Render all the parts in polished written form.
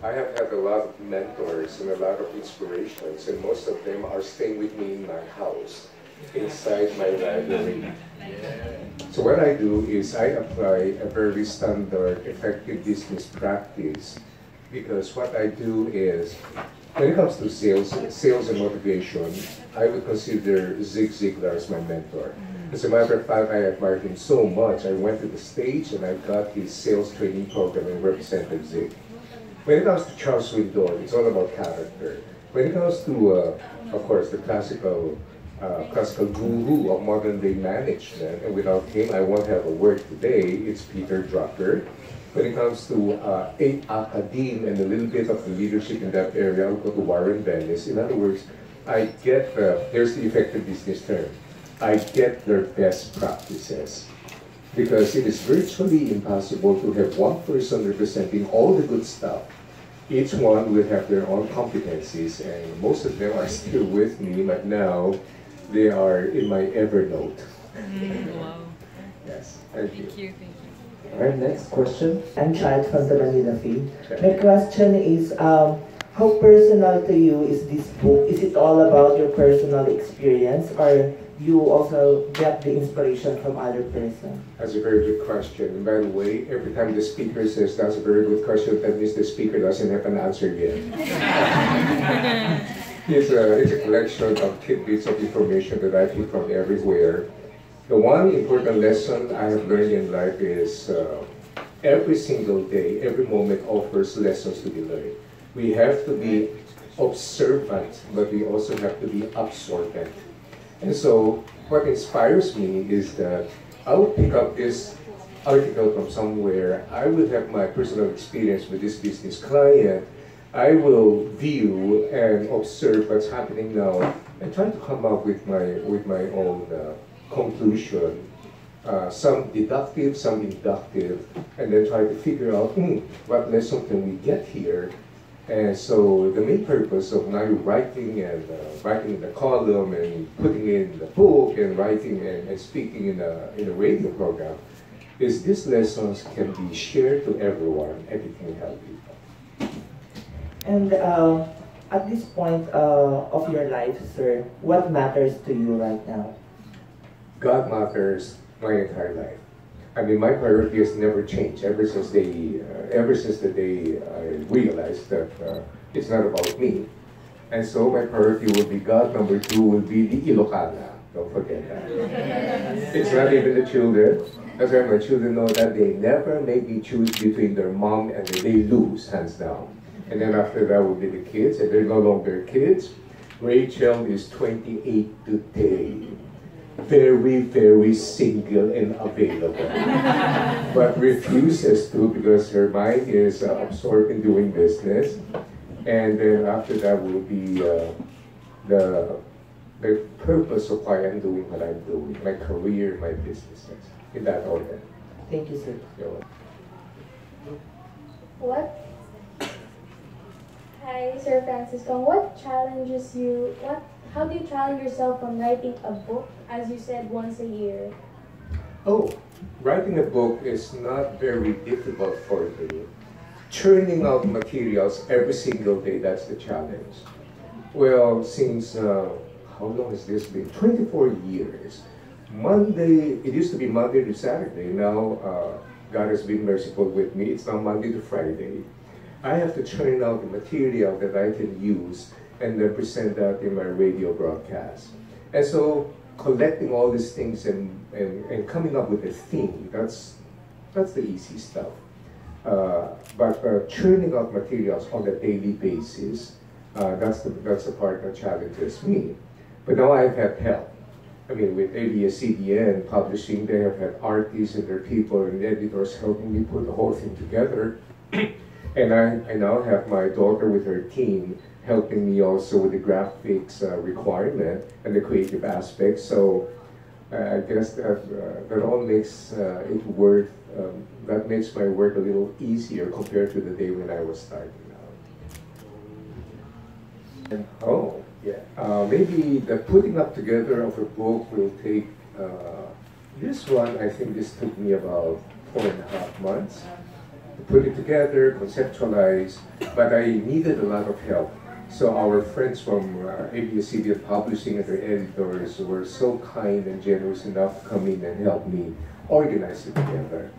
I have had a lot of mentors and a lot of inspirations, and most of them are staying with me in my house, inside my library. So what I do is I apply a very standard, effective business practice, because what I do is, when it comes to sales and motivation, I would consider Zig Ziglar as my mentor. As a matter of fact, I admire him so much. I went to the stage and I got his sales training program and represented Zig. When it comes to Charles Swindoll, it's all about character. When it comes to, of course, the classical guru of modern day management, and without him, I won't have a word today, it's Peter Drucker. When it comes to academe and a little bit of the leadership in that area, I'll go to Warren Bennis. In other words, I get, here's the effective business term, I get their best practices. Because it is virtually impossible to have one person representing all the good stuff. Each one will have their own competencies, and most of them are still with me, but now they are in my Evernote. Wow. Yes, Thank you. Thank you. Our next question. I'm Chad from the Manila Feed. My question is, how personal to you is this book? Is it all about your personal experience, or you also get the inspiration from other person? That's a very good question. And by the way, every time the speaker says that's a very good question, that means the speaker doesn't have an answer yet. It's a collection of tidbits of information that I get from everywhere. The one important lesson I have learned in life is every single day, every moment offers lessons to be learned. We have to be observant, but we also have to be absorbent. And so what inspires me is that I will pick up this article from somewhere, I will have my personal experience with this business client, I will view and observe what's happening now and try to come up with my own conclusion, some deductive, some inductive, and then try to figure out what lesson can we get here. And so the main purpose of now writing and writing the column and putting in the book and writing and speaking in a radio program is these lessons can be shared to everyone and it can help people. And at this point of your life, sir, what matters to you right now? God matters my entire life. I mean, my priority has never changed ever since the day I realized that it's not about me. And so my priority will be God. Number two will be the Ilocana. Don't forget that. It's not even the children. That's why my children know that they never make me choose between their mom and they lose, hands down. And then after that will be the kids, and they're no longer kids. Rachel is 28 today. Very, very single and available, but refuses to because her mind is absorbed in doing business. And then after that will be the purpose of why I'm doing what I'm doing, my career, my businesses, in that order. Thank you, sir. Hi, Sir Francisco. What challenges you? How do you challenge yourself on writing a book, as you said, once a year? Oh, writing a book is not very difficult for me. Churning out materials every single day, that's the challenge. Well, since, how long has this been? 24 years. Monday, it used to be Monday to Saturday. Now, God has been merciful with me. It's now Monday to Friday. I have to churn out the material that I can use and then present that in my radio broadcast. And so collecting all these things and coming up with a theme, that's the easy stuff. But churning out materials on a daily basis, that's the part that challenges me. But now I've had help. I mean, with ABS-CBN publishing, they have had artists and their people and editors helping me put the whole thing together. And I now have my daughter with her team helping me also with the graphics requirement and the creative aspects. So I guess that all makes it worth, that makes my work a little easier compared to the day when I was starting out. And, oh, yeah. Maybe the putting up together of a book will take, this one, I think this took me about 4.5 months. to put it together, conceptualize, but I needed a lot of help. So our friends from ABS-CBN Publishing and their editors were so kind and generous enough to come in and help me organize it together.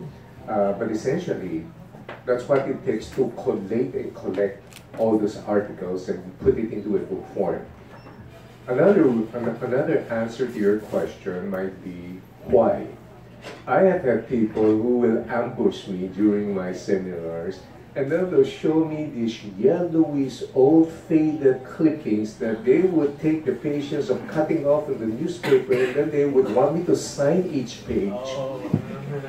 But essentially, that's what it takes to collate and collect all those articles and put it into a book form. Another answer to your question might be why. I have had people who will ambush me during my seminars, and then they'll show me these yellowish, old faded clippings that they would take the patience of cutting off in the newspaper, and then they would want me to sign each page.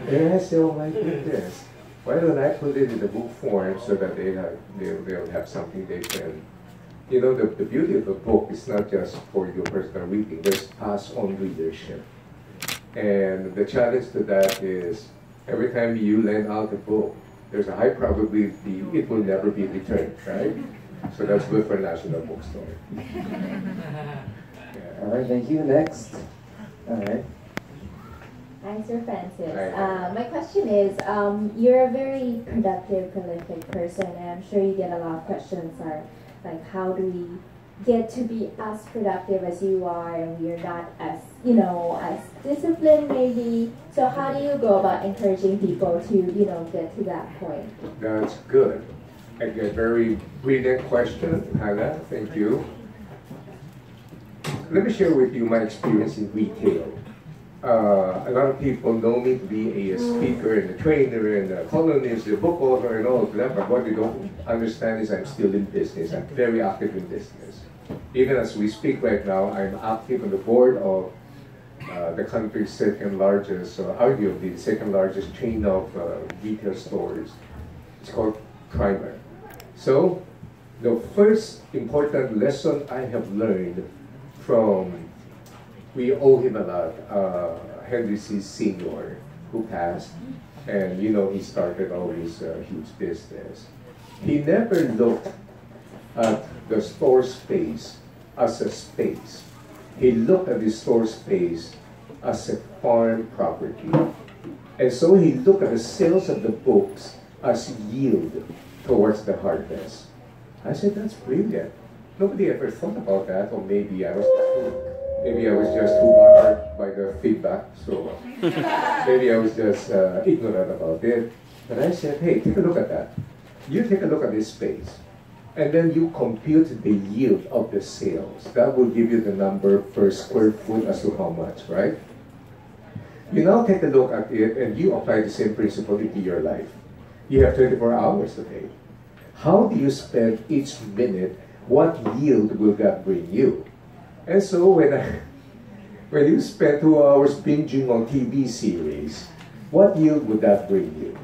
And I say, oh my goodness, why don't I put it in the book form so that they'll have something they can. You know, the beauty of a book is not just for your personal reading, there's pass-on readership. And the challenge to that is, every time you lend out a book, there's a high probability it will never be returned, right? So that's good for National Bookstore. Yeah. All right, thank you. Next. All right. Hi, Sir Francis. Hi. My question is, you're a very productive, prolific person, and I'm sure you get a lot of questions like, how do we get to be as productive as you are, and we're not as, as disciplined maybe. So how do you go about encouraging people to, get to that point? That's good. A very brilliant question, Hannah. Thank you. Let me share with you my experience in retail. A lot of people know me to be a speaker and a trainer and a columnist, a book author and all of that, but what they don't understand is I'm still in business. I'm very active in business. Even as we speak right now, I'm active on the board of the country's second largest, arguably the second largest chain of retail stores. It's called Primer. So the first important lesson I have learned from, we owe him a lot, Henry C. Sr., who passed, and he started all this huge business. He never looked at the store space as a space. He looked at the store space as a farm property. And so he looked at the sales of the books as yield towards the harvest. I said, that's brilliant. Nobody ever thought about that, or maybe I was just too bothered by the feedback, so maybe I was just ignorant about it. But I said, hey, take a look at that. You take a look at this space, and then you compute the yield of the sales. That will give you the number per square foot as to how much, right? You now take a look at it, and you apply the same principle into your life. You have 24 hours a day. How do you spend each minute? What yield will that bring you? And so when you spend 2 hours binging on TV series, what yield would that bring you?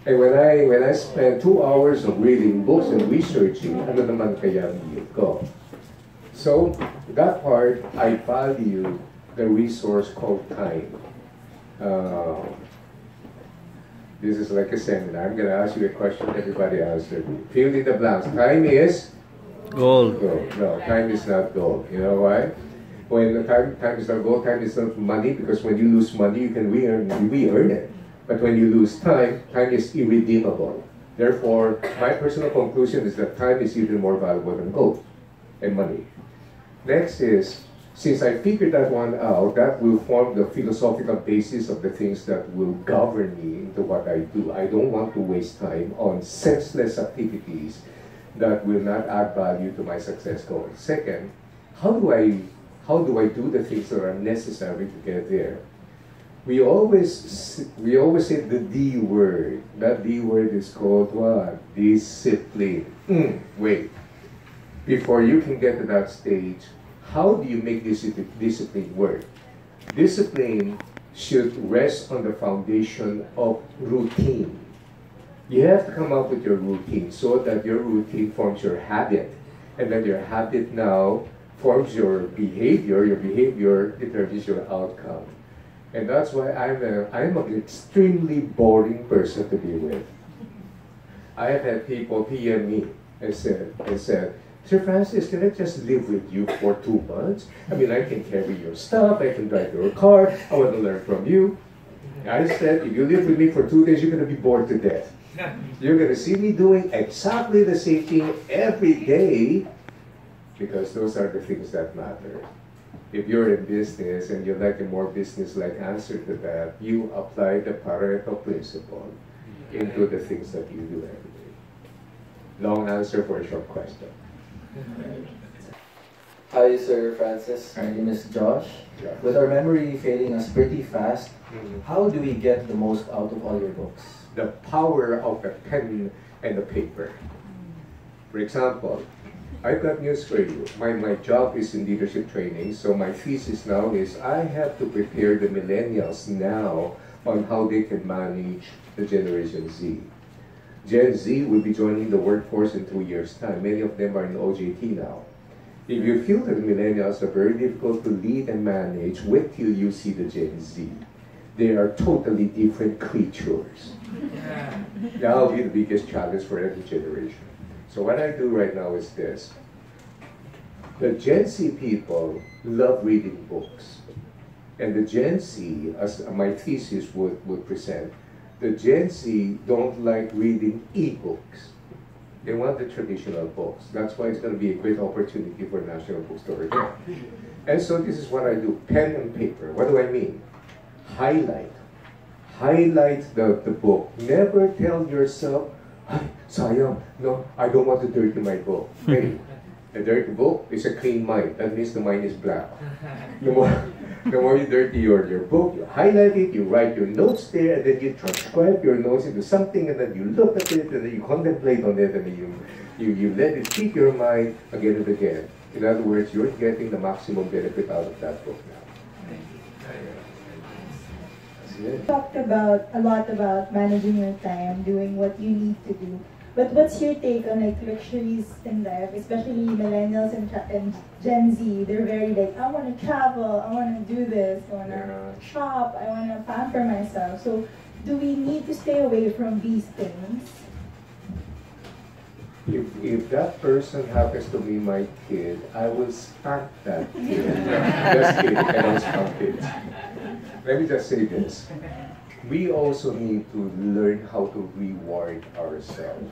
And when I spend 2 hours of reading books and researching, ano naman kaya ang yield ko? So that part, I value the resource called time. This is like a seminar. I'm going to ask you a question, everybody answer me. Fill in the blanks. Time is? Gold. No, time is not gold. You know why? When the time is not gold, time is not money, because when you lose money, you can re-earn it. But when you lose time, time is irredeemable. Therefore, my personal conclusion is that time is even more valuable than gold and money. Next is, since I figured that one out, that will form the philosophical basis of the things that will govern me into what I do. I don't want to waste time on senseless activities that will not add value to my success goals. Second, how do I do the things that are necessary to get there? We always say the D word. That D word is called what? Discipline. Wait. Before you can get to that stage, how do you make this discipline work? Discipline should rest on the foundation of routine. You have to come up with your routine so that your routine forms your habit. And then your habit now forms your behavior determines your outcome. And that's why I'm an extremely boring person to be with. I have had people PM me and said, Sir Francis, can I just live with you for 2 months? I mean, I can carry your stuff, I can drive your car, I want to learn from you. I said, if you live with me for 2 days, you're going to be bored to death. You're going to see me doing exactly the same thing every day because those are the things that matter. If you're in business and you'd like a more business-like answer to that, you apply the Pareto principle into the things that you do every day. Long answer for a short question. Hi, Sir Francis. My name is Josh. Yeah. With our memory failing us pretty fast, how do we get the most out of all your books? The power of the pen and the paper. For example, I've got news for you. My job is in leadership training, so my thesis now is I have to prepare the millennials now on how they can manage the Generation Z. Gen Z will be joining the workforce in 2 years' time. Many of them are in OJT now. If you feel that the millennials are very difficult to lead and manage, wait till you see the Gen Z. They are totally different creatures. That will be the biggest challenge for every generation. So what I do right now is this. The Gen Z people love reading books. And the Gen Z, as my thesis would present, the Gen Z don't like reading e-books. They want the traditional books. That's why it's going to be a great opportunity for National Bookstore again. And so this is what I do, pen and paper. What do I mean? Highlight. Highlight the book. Never tell yourself, ay, sayang, no, I don't want to dirty my book. Hey, a dirty book is a clean mind. That means the mind is black. The more you dirty your book, you highlight it, you write your notes there, and then you transcribe your notes into something, and then you look at it, and then you contemplate on it, and then you let it feed your mind again and again. In other words, you're getting the maximum benefit out of that book now. Talked about a lot about managing your time, doing what you need to do. But what's your take on like luxuries in life, especially millennials and Gen Z? They're very like, I want to travel, I want to do this, I want to shop, I want to pamper myself. So do we need to stay away from these things? If that person happens to be my kid, I will spank that kid. Just kidding, I don't spank kids. Let me just say this. We also need to learn how to reward ourselves.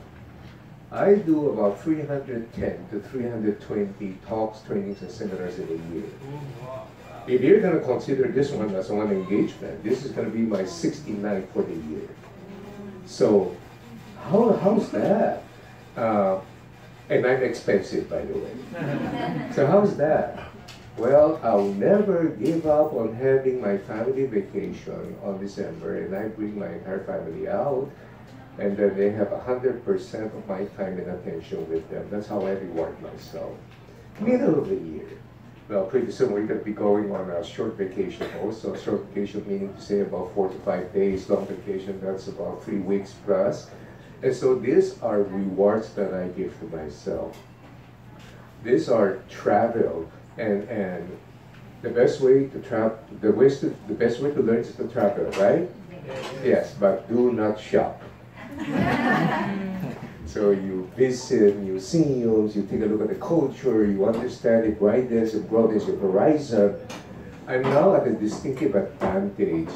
I do about 310 to 320 talks, trainings, and seminars in a year. If you're going to consider this one as one engagement, this is going to be my 69th for the year. So, how's that? And I'm expensive, by the way. So how's that? Well, I'll never give up on having my family vacation on December, and I bring my entire family out, and then they have 100% of my time and attention with them. That's how I reward myself. Middle of the year. Well, pretty soon we're going to be going on a short vacation also. Short vacation meaning to say about 4 to 5 days. Long vacation, that's about 3 weeks plus. And so these are rewards that I give to myself. These are travel. And the best way to travel, the best way to learn is to travel, right? Yes, but do not shop. So you visit museums, you take a look at the culture, you understand it, widens and broadens your horizon. I'm now at a distinctive advantage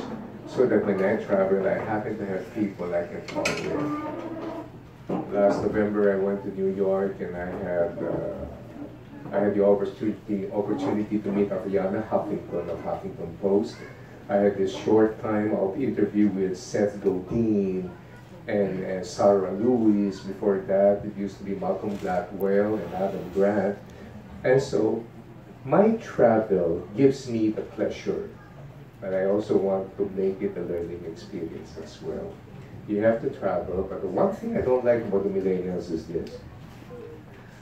so that when I travel, I happen to have people I can talk with. Last November, I went to New York and I had the opportunity to meet Ariana Huffington of Huffington Post. I had this short time of interview with Seth Godin and Sarah Lewis. Before that, it used to be Malcolm Gladwell and Adam Grant. And so my travel gives me the pleasure, but I also want to make it a learning experience as well. You have to travel, but the one thing I don't like about the millennials is this.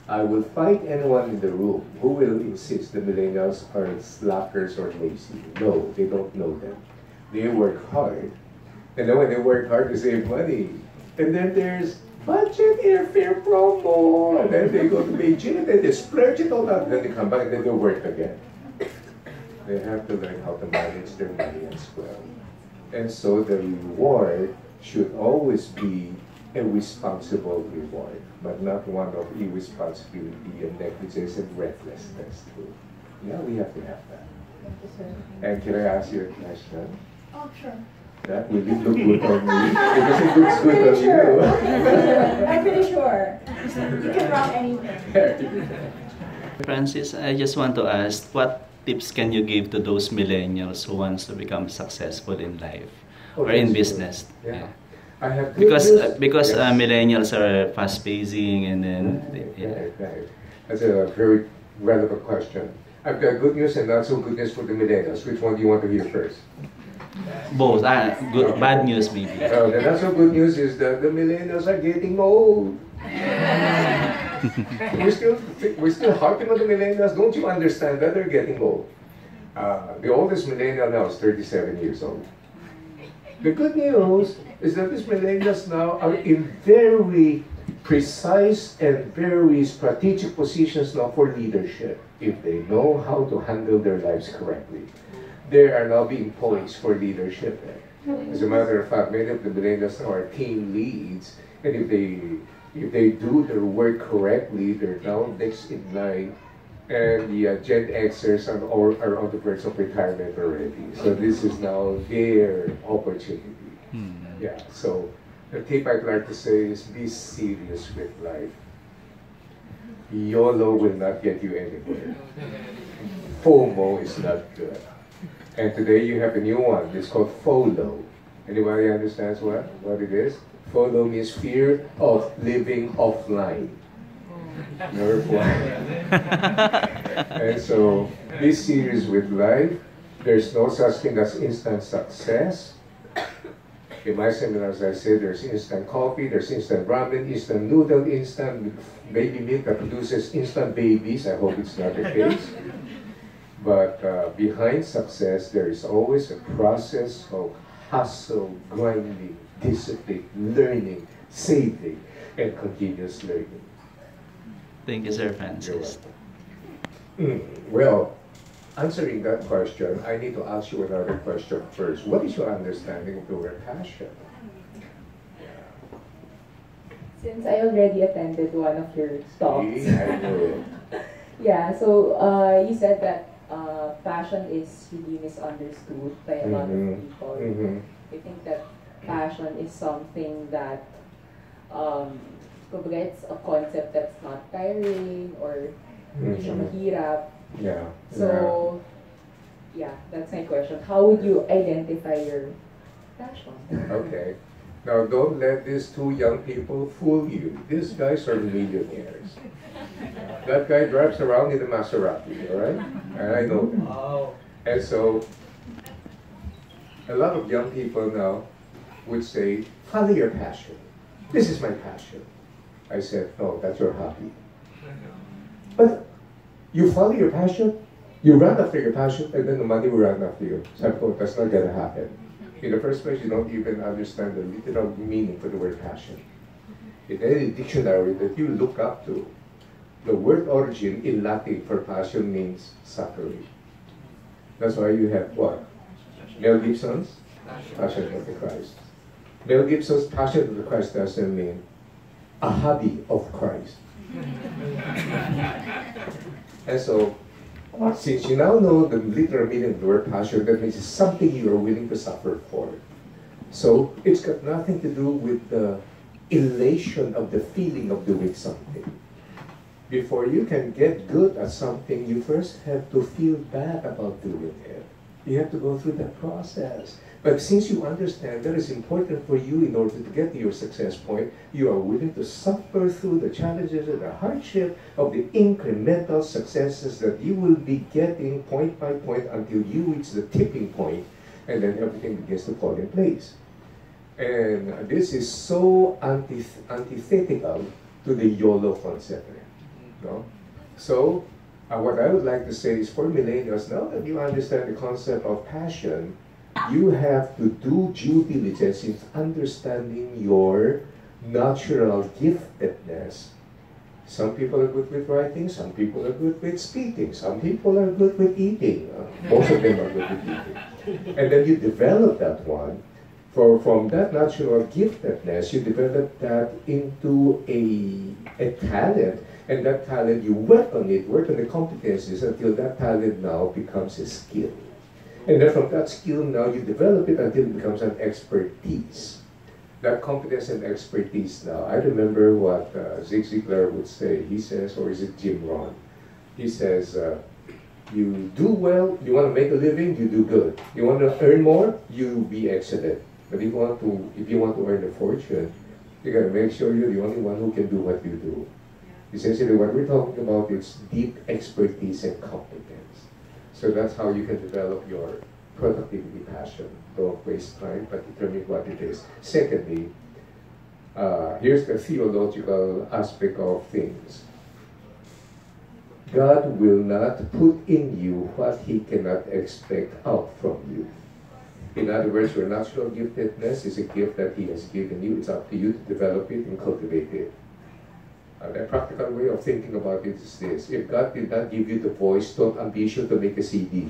I will fight anyone in the room who will insist the millennials are slackers or lazy. No, they don't know them. They work hard. And then when they work hard to save money, and then there's budget airfare promo, and then they go to Beijing, and then they splurge it all out, and then they come back and then they work again. They have to learn how to manage their money as well. And so the reward should always be a responsible reward, but not one of irresponsibility and negligence and recklessness too. Yeah, we have to have that. Thank you, sir. And can I ask you a question? Oh, sure. That will look good on me because it looks good on sure. you. I'm pretty sure. You can rock anything. Francis, I just want to ask, what tips can you give to those millennials who wants to become successful in life or in business? Yeah. I have because yes. millennials are fast pacing and then Right. That's a very relevant question. I've got good news and not so good news for the millennials. Which one do you want to hear first? both. Good, bad news maybe. The not so good news is that the millennials are getting old. we're still harping on the millennials. Don't you understand that they're getting old? The oldest millennial now is 37 years old. The good news is that these millennials now are in very precise and very strategic positions now for leadership if they know how to handle their lives correctly. They are now being poised for leadership. As a matter of fact, many of the millennials now are team leads, and if they do their work correctly, they're now next in line. And the Gen Xers are on the verge of retirement already. So this is now their opportunity. Yeah, so the tip I'd like to say is be serious with life. YOLO will not get you anywhere. FOMO is not good. And today you have a new one. It's called FOLO. Anybody understands what it is? FOLO means fear of living offline. Number one. And so be serious with life. There's no such thing as instant success. In my seminars, I say there's instant coffee, there's instant ramen, instant noodle, instant baby milk that produces instant babies. I hope it's not the case. But behind success, there is always a process of hustle, grinding, discipline, learning, saving, and continuous learning. Thank you, Sir Francis. Well, answering that question, I need to ask you another question first. What is your understanding of the word passion? Since I already attended one of your talks. I know. Yeah, so you said that passion is really misunderstood by a lot of people. I think that passion is something that it's a concept that's not tiring or hindi siya mahirap. Yeah. So, yeah, that's my question. How would you identify your passion? Okay. Now, don't let these two young people fool you. These guys are millionaires. That guy drives around in a Maserati, all right? And I know that. Wow. And so, a lot of young people now would say, follow your passion. This is my passion. I said, no, that's your hobby. But you follow your passion, you run after your passion, and then the money will run after you. So that's not going to happen. In the first place, you don't even understand the literal meaning for the word passion. In any dictionary that you look up to, the word origin in Latin for passion means suffering. That's why you have what? Mel Gibson's Passion of the Christ. Mel Gibson's Passion of the Christ doesn't mean a hobby of Christ. And so, since you now know the literal meaning of the word passion, that means it's something you are willing to suffer for. So, it's got nothing to do with the elation of the feeling of doing something. Before you can get good at something, you first have to feel bad about doing it. You have to go through that process. But since you understand that is important for you in order to get to your success point, you are willing to suffer through the challenges and the hardship of the incremental successes that you will be getting point by point until you reach the tipping point, and then everything begins to fall in place. And this is so antithetical to the YOLO concept. No? So, what I would like to say is for millennials, now that you understand the concept of passion, you have to do due diligence in understanding your natural giftedness. Some people are good with writing, some people are good with speaking, some people are good with eating. Most of them are good with eating. And then you develop that one. From that natural giftedness, you develop that into a talent. And that talent, you work on it, work on the competencies until that talent now becomes a skill. And then from that skill, now you develop it until it becomes an expertise. That competence and expertise now, I remember what Zig Ziglar would say. He says, or is it Jim Rohn? He says, you do well, you want to make a living, you do good. You want to earn more, you be excellent. But if you want to earn a fortune, you got to make sure you're the only one who can do what you do. Essentially, what we're talking about is deep expertise and competence. So that's how you can develop your productivity passion. Don't waste time, but determine what it is. Secondly, here's the theological aspect of things. God will not put in you what He cannot expect out from you. In other words, your natural giftedness is a gift that He has given you. It's up to you to develop it and cultivate it. The practical way of thinking about it is this. If God did not give you the voice, don't ambition to make a CD.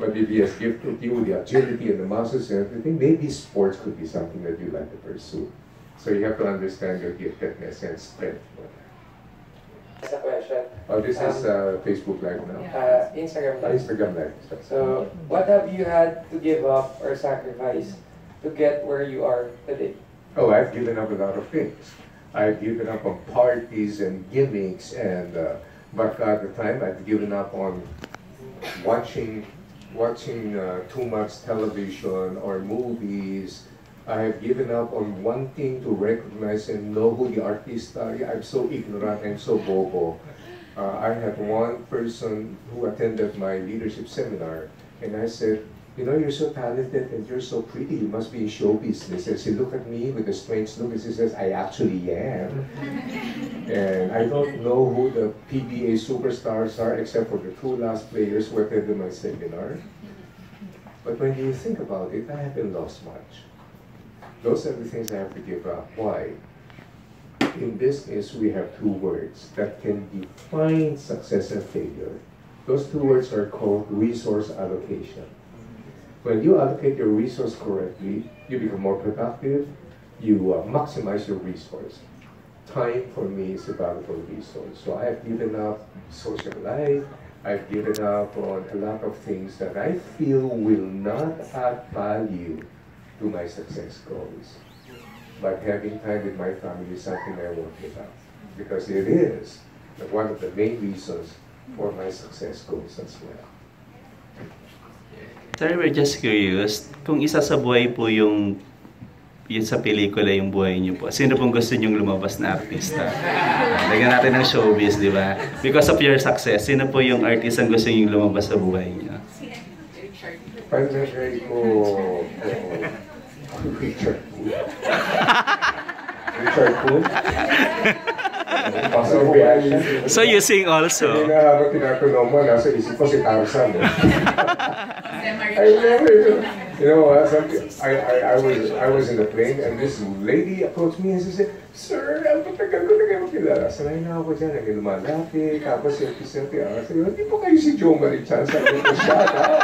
But if He has gifted you with the agility and the muscles and everything, maybe sports could be something that you like to pursue. So you have to understand your giftedness and strength. That's a question. Oh, this is Facebook Live now. Instagram Live. Instagram Live. So, what have you had to give up or sacrifice to get where you are today? Oh, I've given up a lot of things. I've given up on parties and gimmicks, and but at the time I've given up on watching too much television or movies. I have given up on wanting to recognize and know who the artists are. I'm so ignorant, I'm so bobo. I had one person who attended my leadership seminar, and I said, you know, you're so talented and you're so pretty, you must be in show business. And she looked at me with a strange look and she says, I actually am. And I don't know who the PBA superstars are except for the two last players who attended my seminar. But when you think about it, I haven't lost much. Those are the things I have to give up. Why? In business, we have two words that can define success and failure. Those two words are called resource allocation. When you allocate your resource correctly, you become more productive, you maximize your resource. Time for me is a valuable resource. So I have given up social life, I've given up on a lot of things that I feel will not add value to my success goals. But having time with my family is something I won't give up. Because it is one of the main reasons for my success goals as well. Sir, we're just curious, kung isa sa buhay po yung sa pelikula yung buhay niyo po, sino pong gusto niyong lumabas na artista? Lagyan natin ng showbiz, di ba? Because of your success, sino po yung artist ang gusto niyong lumabas sa buhay niyo? Pag-nagay ko Richard Poole. Richard Poole? So you sing also? Hindi na habang tinatanong mo, nasa isip ko si Tarzan. I remember, you know, I was in the plane and this lady approached me and she said, Sir, ang patagal ko na kayo kilala. Sanay na ako dyan, naging lumalapit, tapos selfie-selfie. Sabi ko, hindi po kayo si Joe Marichan. Sabi ko, shut up.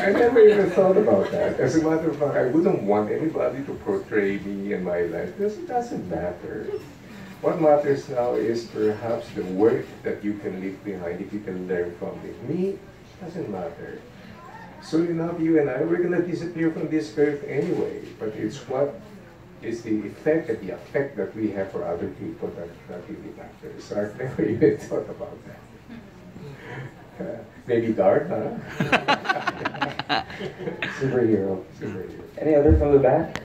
I never even thought about that. As a matter of fact, I wouldn't want anybody to portray me in my life because it doesn't matter. What matters now is perhaps the work that you can leave behind if you can learn from it. Me, doesn't matter. Soon enough, you and I, we're going to disappear from this earth anyway. But it's what is the effect and the effect that we have for other people that really matters. So I've never even thought about that. Maybe dark, huh? Superhero. Superhero. Any other from the back?